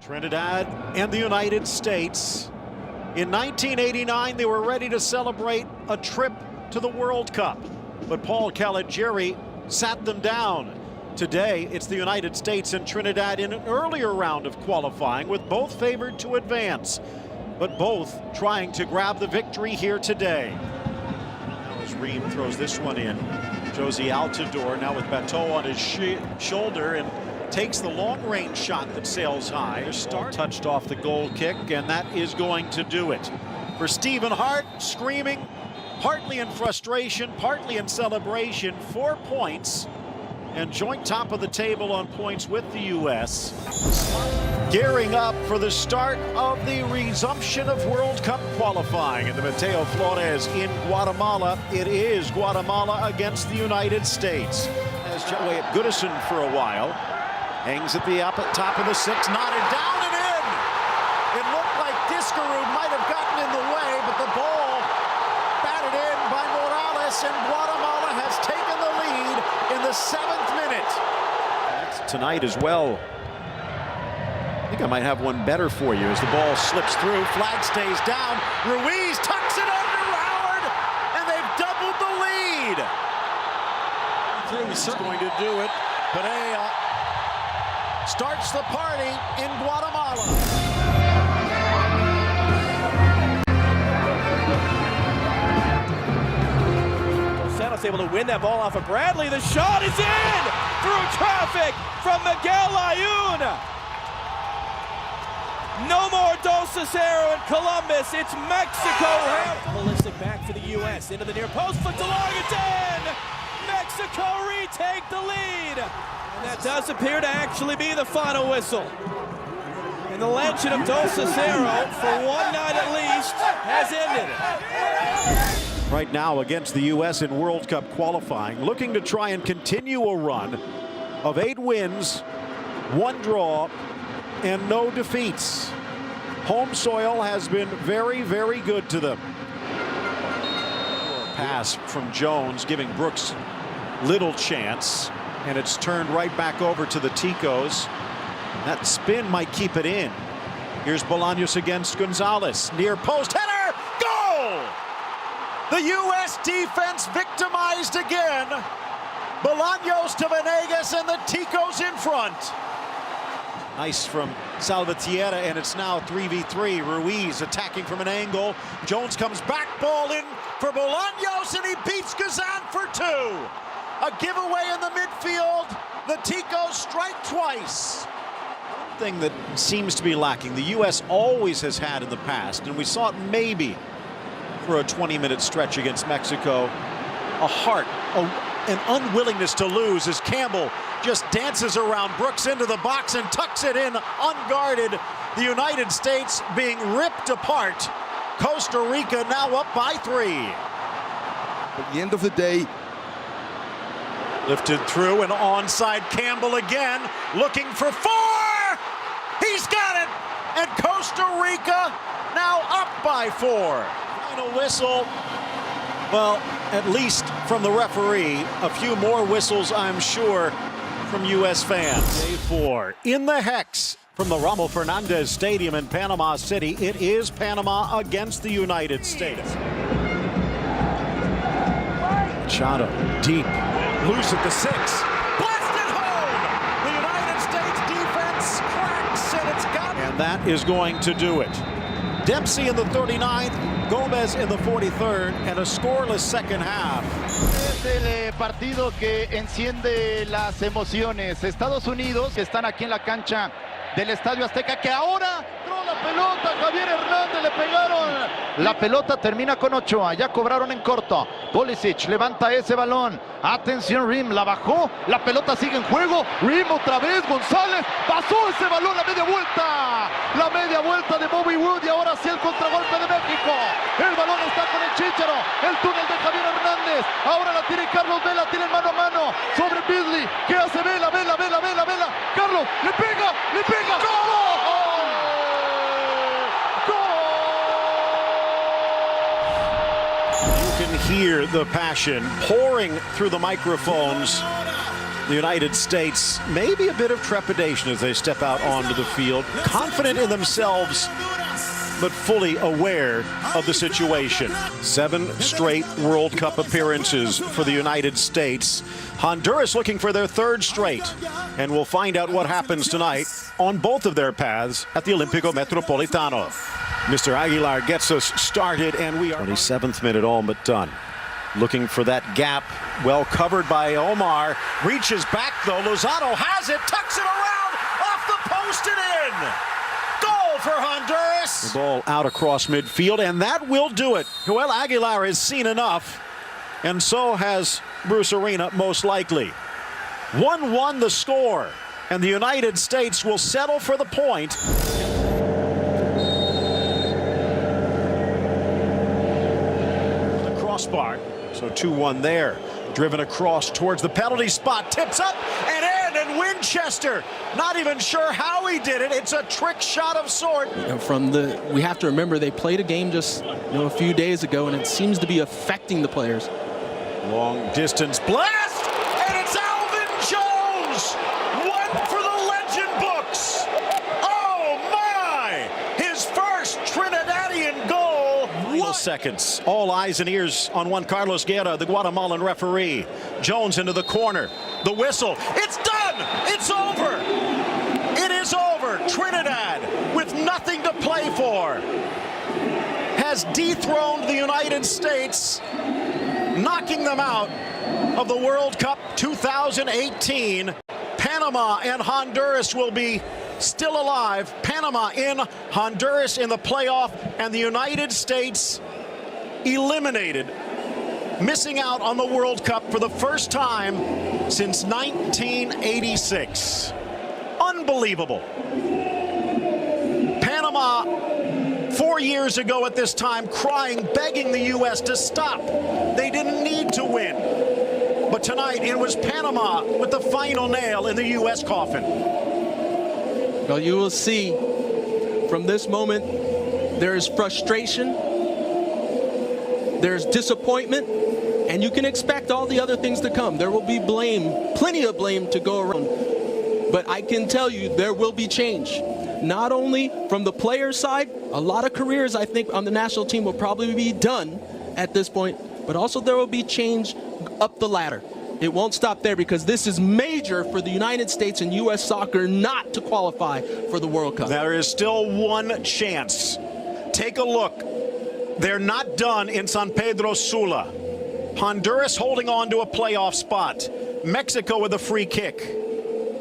Trinidad and the United States. In 1989, they were ready to celebrate a trip to the World Cup, but Paul Caligiuri sat them down. Today, it's the United States and Trinidad in an earlier round of qualifying, with both favored to advance, but both trying to grab the victory here today. As Ream throws this one in, Josie Altidore now with Bateau on his shoulder and takes the long-range shot that sails high. Start touched off the goal kick, and that is going to do it. For Stephen Hart, screaming, partly in frustration, partly in celebration, 4 points, and joint top of the table on points with the U.S. Gearing up for the start of the resumption of World Cup qualifying in the Mateo Flores in Guatemala. It is Guatemala against the United States. As Joey at Goodison for a while. Hangs at the top of the six, nodded down and in. It looked like Discarud might have gotten in the way, but the ball batted in by Morales, and Guatemala has taken the lead in the 7th minute. That's tonight as well. I think I might have one better for you as the ball slips through. Flag stays down. Ruiz tucks it under Howard, and they've doubled the lead. He's going to do it. Padilla starts the party in Guatemala. Santos able to win that ball off of Bradley. The shot is in through traffic from Miguel Ayun. No more Dos Cicero in Columbus. It's Mexico. Holistic back for the U.S. into the near post. Foot to long. It's in. Mexico retake the lead. And that does appear to actually be the final whistle. And the legend of Dos Cicero, for one night at least, has ended. Right now against the U.S. in World Cup qualifying, looking to try and continue a run of 8 wins, 1 draw, and no defeats. Home soil has been very, very good to them. Pass from Jones, giving Brooks little chance. And it's turned right back over to the Ticos. That spin might keep it in. Here's Bolaños against Gonzalez. Near post header, goal! The U.S. defense victimized again. Bolaños to Venegas and the Ticos in front. Nice from Salvatierra, and it's now 3v3. Ruiz attacking from an angle. Jones comes back, ball in for Bolaños, and he beats Gazan for 2. A giveaway in the midfield. The Ticos strike twice. One thing that seems to be lacking, the U.S. always has had in the past, and we saw it maybe for a 20-minute stretch against Mexico, a heart, an unwillingness to lose as Campbell just dances around Brooks into the box and tucks it in unguarded. The United States being ripped apart. Costa Rica now up by 3. At the end of the day, lifted through and onside. Campbell again, looking for 4! He's got it! And Costa Rica now up by 4. Final whistle. Well, at least from the referee. A few more whistles, I'm sure, from U.S. fans. Day 4 in the Hex from the Rommel Fernandez Stadium in Panama City. It is Panama against the United States. Machado deep. Loose at the 6. Blasted home! The United States defense cracks, and it's got... And that is going to do it. Dempsey in the 39th, Gomez in the 43rd, and a scoreless second half. Es el partido que enciende las emociones. Estados Unidos, que están aquí en la cancha del Estadio Azteca, que ahora entró la pelota, Javier Hernández, le pegaron. La pelota termina con Ochoa, ya cobraron en corto. Pulisic levanta ese balón. Atención, Ream, la bajó, la pelota sigue en juego. Ream otra vez, González, pasó ese balón, la media vuelta de Bobby Wood, y ahora sí el contragolpe de México. El balón está con el Chícharo, el túnel de Javier Hernández. Ahora la tiene Carlos Vela, tiene mano a mano sobre Beasley. ¿Qué hace Vela? Carlos, le pega. ¡Gol! You can hear the passion pouring through the microphones The United States, maybe a bit of trepidation as they step out onto the field, confident in themselves, but fully aware of the situation. 7 straight World Cup appearances for the United States. Honduras looking for their 3rd straight. And we'll find out what happens tonight on both of their paths at the Olímpico Metropolitano. Mr. Aguilar gets us started, and we are 27th minute all but done. Looking for that gap, well covered by Omar. Reaches back though, Lozano has it, tucks it around, off the post and in! Goal for Honduras! The ball out across midfield, and that will do it. Joel Aguilar has seen enough, and so has Bruce Arena most likely. 1-1 the score, and the United States will settle for the point. The crossbar. So 2-1 there. Driven across towards the penalty spot. Tips up and in. And Winchester, not even sure how he did it. It's a trick shot of sort. We have to remember they played a game just a few days ago, and it seems to be affecting the players. Long distance blast, and it's Alvin Jones. One for the legend books. Oh my! His first Trinidadian goal. Seconds. All eyes and ears on Juan Carlos Guerra, the Guatemalan referee. Jones into the corner. The whistle. It's done! It's over! It is over. Trinidad, with nothing to play for, has dethroned the United States, knocking them out of the World Cup 2018. Panama and Honduras will be still alive. Panama in, Honduras in the playoff, and the United States eliminated, missing out on the World Cup for the first time since 1986. Unbelievable. Panama 4 years ago at this time, crying, begging the U.S. to stop. They didn't need to win. But tonight it was Panama with the final nail in the U.S. coffin. Well, you will see from this moment, there is frustration, there's disappointment, and you can expect all the other things to come. There will be blame, plenty of blame to go around. But I can tell you there will be change. Not only from the player side, a lot of careers I think on the national team will probably be done at this point, but also there will be change up the ladder. It won't stop there, because this is major for the United States and U.S. soccer not to qualify for the World Cup. There is still one chance. Take a look. They're not done in San Pedro Sula. Honduras holding on to a playoff spot. Mexico with a free kick.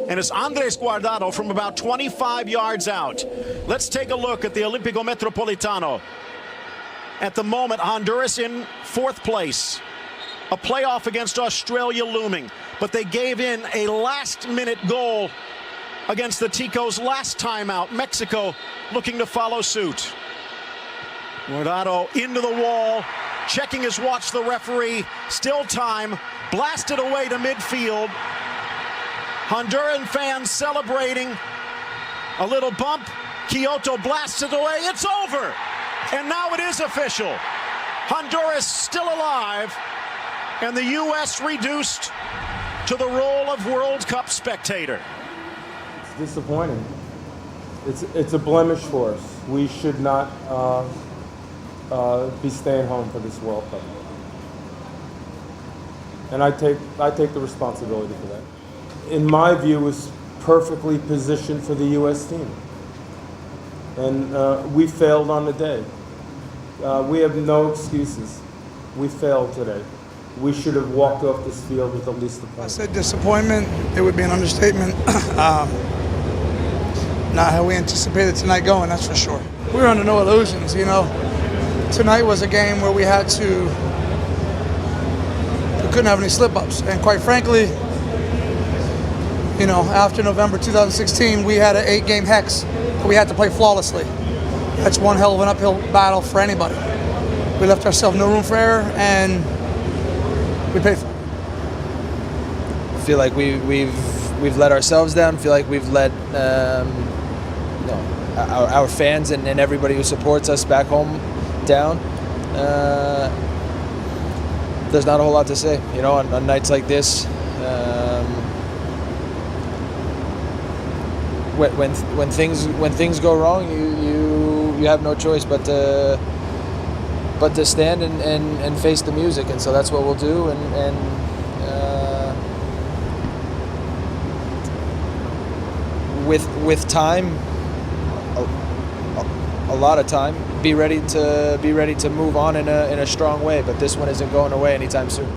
And it's Andres Guardado from about 25 yards out. Let's take a look at the Olímpico Metropolitano. At the moment, Honduras in 4th place. A playoff against Australia looming, but they gave in a last-minute goal against the Ticos last time out. Mexico looking to follow suit. Guardado into the wall, checking his watch, the referee. Still time, blasted away to midfield. Honduran fans celebrating. A little bump, Kyoto blasts it away. It's over, and now it is official. Honduras still alive, and the U.S. reduced to the role of World Cup spectator. It's disappointing. It's a blemish for us. We should not be staying home for this World Cup. And I take the responsibility for that. In my view, it was perfectly positioned for the U.S. team. And we failed on the day. We have no excuses. We failed today. We should have walked off this field with at least a point. I said disappointment. It would be an understatement. Not how we anticipated tonight going, that's for sure. We were under no illusions, Tonight was a game where we couldn't have any slip-ups. And quite frankly, after November 2016, we had an 8-game hex that we had to play flawlessly. That's one hell of an uphill battle for anybody. We left ourselves no room for error, and we paid for it. I feel like we've let ourselves down. I feel like we've let our fans and everybody who supports us back home down. There's not a whole lot to say. On nights like this, when things go wrong, you have no choice but to stand and face the music, and so that's what we'll do. And with time, a lot of time, be ready to move on in a strong way. But this one isn't going away anytime soon.